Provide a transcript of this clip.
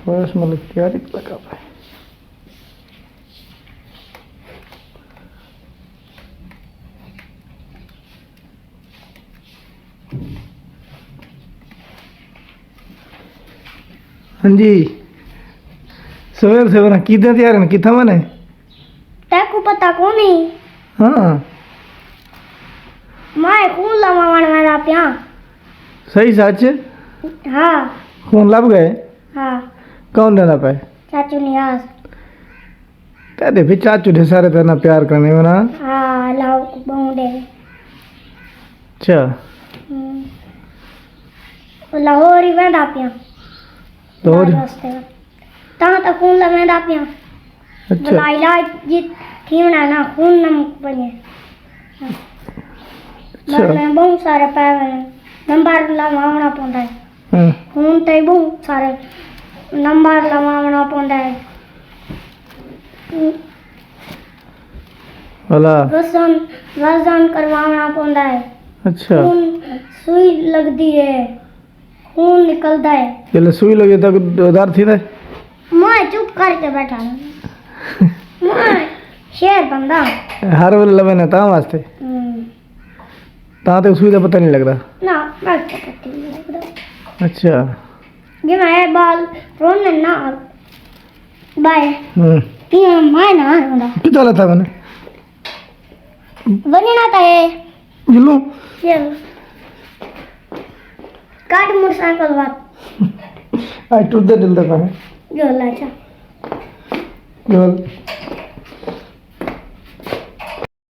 First मतलब तैयारी लगा पाए। हाँ जी सवेर सवेर कितने तैयार हैं कितना मैंने तेको पता को नहीं। हाँ मैं खून लवावण वाला प्या। सही सच हाँ खून लब गए हाँ कौन देना पाए चाचू नियाज। तेरे भी चाचू ढे सारे तेना प्यार करने में ना। हाँ लाओ बहु दे। अच्छा लाहौर ही वेंदा पिया तो और ता तो खून लवेंदा पिया। अच्छा भला इलाज जी थीवना ना खून नमक बने। अच्छा मैं बहुत सारे पैवे नंबर लवावना पौंदा है। हाँ खून ते बहुत सारे नंबर लवावना पौंदा है। भला वजन वजन करवाना पौंदा है। अच्छा खून सुई लगदी है खून निकलता है। जल्द सुई लगे तक उधार थी ना मैं चुप करके बैठा हूँ। मैं शेर बंदा। हर वेले लवे ने ता वास्ते ता ते सुई का पता नहीं लगता। ना मैं पता नहीं लगता। अच्छा ये मैं बाल रोने ना बाय ये मैं ना होगा कितना लेता मैंने बने ना ताए जिल्लू ये काट मोटरसाइकिल बात आई टूट दे दिल तक है जो लाचा जो